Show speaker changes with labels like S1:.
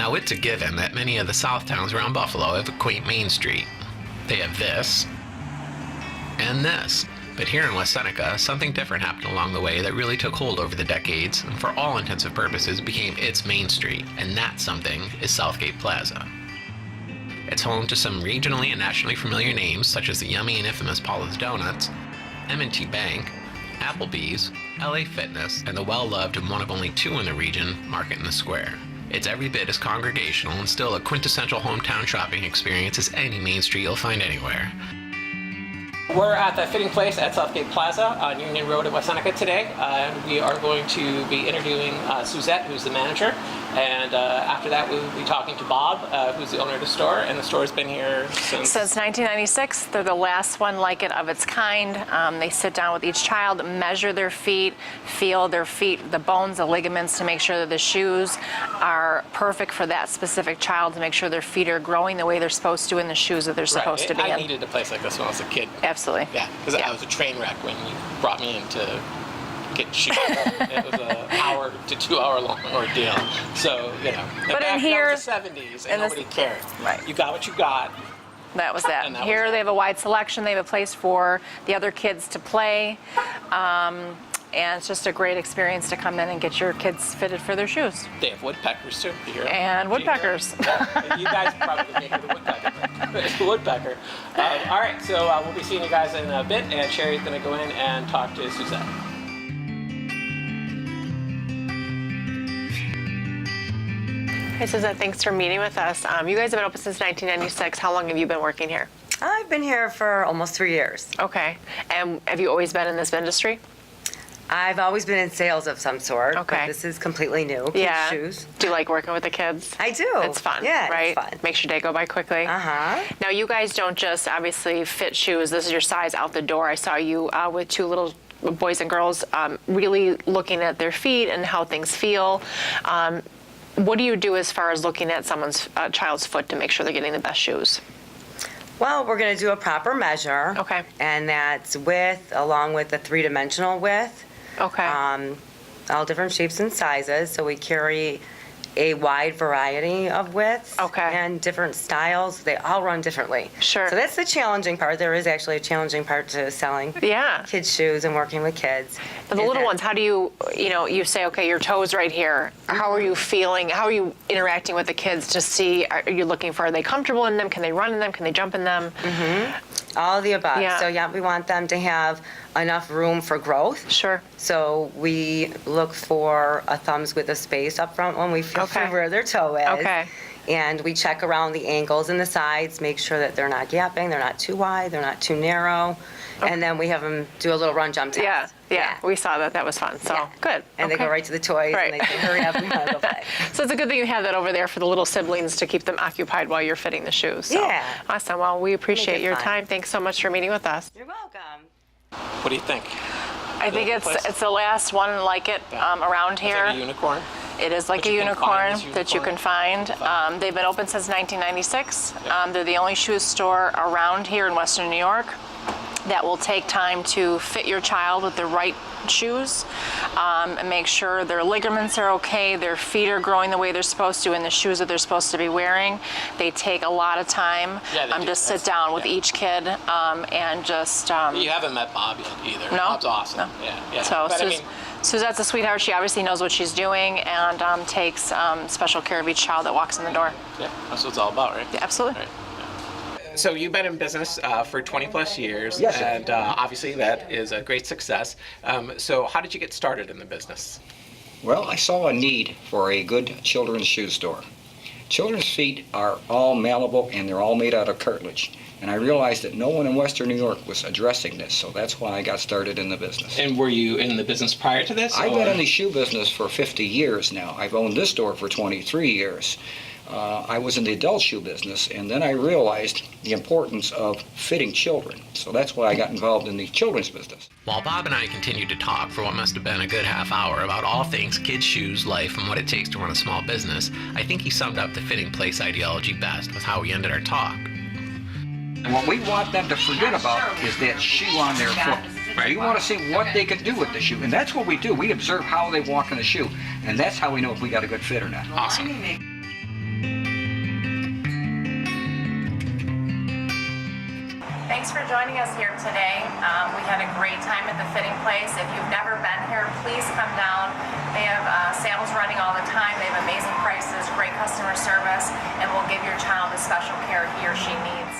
S1: Now, it's a given that many of the south towns around Buffalo have a quaint main street. They have this and this. But here in West Seneca, something different happened along the way that really took hold over the decades and for all intensive purposes became its main street, and that something is Southgate Plaza. It's home to some regionally and nationally familiar names such as the yummy and infamous Paula's Donuts, M&T Bank, Applebee's, LA Fitness, and the well-loved and one of only two in the region, Market in the Square. It's every bit as congregational and still a quintessential hometown shopping experience as any main street you'll find anywhere. We're at the fitting place at Southgate Plaza on Union Road in West Seneca today. We are going to be interviewing Suzette, who's the manager, and after that we'll be talking to Bob, who's the owner of the store, and the store's been here since
S2: 1996. They're the last one like it of its kind. They sit down with each child, measure their feet, feel their feet, the bones, the ligaments, to make sure that the shoes are perfect for that specific child, to make sure their feet are growing the way they're supposed to in the shoes that they're supposed to be in.
S1: I needed a place like this when I was a kid.
S2: Absolutely.
S1: Yeah, because I was a train wreck when you brought me in to get shoes. It was an hour to 2 hour long ordeal. So, you know,
S2: but in here,
S1: was the 70s and nobody cared.
S2: Right.
S1: You got what you got.
S2: That was that. Here they have a wide selection. They have a place for the other kids to play. And it's just a great experience to come in and get your kids fitted for their shoes.
S1: They have woodpeckers too.
S2: And woodpeckers.
S1: You guys probably can't hear the woodpecker. It's the woodpecker. All right, so we'll be seeing you guys in a bit, and Sherry's going to go in and talk to Suzette.
S3: Hey Suzette, thanks for meeting with us. You guys have been open since 1996. How long have you been working here?
S4: I've been here for almost 3 years.
S3: Okay. And have you always been in this industry?
S4: I've always been in sales of some sort,
S3: Okay.
S4: but this is completely new. Kids' shoes.
S3: Do you like working with the kids?
S4: I do.
S3: It's fun,
S4: Yeah,
S3: right?
S4: it's fun.
S3: Makes your day go by quickly.
S4: Uh-huh.
S3: Now, you guys don't just obviously fit shoes. This is your size out the door. I saw you with two little boys and girls really looking at their feet and how things feel. What do you do as far as looking at someone's child's foot to make sure they're getting the best shoes?
S4: Well, we're going to do a proper measure.
S3: Okay.
S4: And that's width along with the three-dimensional width.
S3: Okay.
S4: All different shapes and sizes. So we carry a wide variety of widths.
S3: Okay.
S4: And different styles. They all run differently.
S3: Sure.
S4: So that's the challenging part. There is actually a challenging part to selling kids' shoes and working with kids.
S3: For the little ones, how do you say, okay, your toe's right here. How are you feeling? How are you interacting with the kids to see, are you looking for, are they comfortable in them? Can they run in them? Can they jump in them?
S4: Mm-hmm. All of the above.
S3: Yeah.
S4: So we want them to have enough room for growth.
S3: Sure.
S4: So we look for a thumbs width of space up front when we feel for where their toe is.
S3: Okay.
S4: And we check around the ankles and the sides, make sure that they're not gapping, they're not too wide, they're not too narrow. And then we have them do a little run jump test.
S3: Yeah. We saw that. That was fun. So good.
S4: And they go right to the toys and they say, hurry up, we want to go play.
S3: So it's a good thing you have that over there for the little siblings to keep them occupied while you're fitting the shoes. So,
S4: Yeah.
S3: Awesome. Well, we appreciate your
S4: fun.
S3: time. Thanks so much for meeting with us.
S4: You're welcome.
S1: What do you think?
S2: I think it's the last one like it around here.
S1: It's like a unicorn.
S2: It is like
S1: But
S2: a
S1: you can
S2: unicorn
S1: find this
S2: that you can find. They've been open since 1996. They're the only shoe store around here in Western New York that will take time to fit your child with the right shoes and make sure their ligaments are okay, their feet are growing the way they're supposed to, and the shoes that they're supposed to be wearing. They take a lot of time to sit down with each kid and just...
S1: You haven't met Bob yet either.
S2: No?
S1: Bob's awesome.
S2: No.
S1: Yeah.
S2: So
S1: But
S2: Suzette's a sweetheart. She obviously knows what she's doing and takes special care of each child that walks in the door.
S1: Yeah, that's what it's all about, right?
S2: Yeah, absolutely.
S1: Right. So you've been in business for 20 plus years,
S5: Yes, sir.
S1: and obviously that is a great success. So how did you get started in the business?
S5: Well, I saw a need for a good children's shoe store. Children's feet are all malleable and they're all made out of cartilage. And I realized that no one in Western New York was addressing this, so that's why I got started in the business.
S1: And were you in the business prior to this?
S5: I've been in the shoe business for 50 years now. I've owned this store for 23 years. I was in the adult shoe business, and then I realized the importance of fitting children. So that's why I got involved in the children's business.
S1: While Bob and I continued to talk for what must have been a good half hour about all things kids' shoes, life, and what it takes to run a small business, I think he summed up the fitting place ideology best with how we ended our talk.
S5: And what we want them to forget about is that shoe on their foot. Right. We want to see what they can do with the shoe, and that's what we do. We observe how they walk in the shoe, and that's how we know if we got a good fit or not.
S1: Awesome.
S2: for joining us here today. We had a great time at the fitting place. If you've never been here, please come down. They have sales running all the time. They have amazing prices, great customer service, and will give your child the special care he or she needs.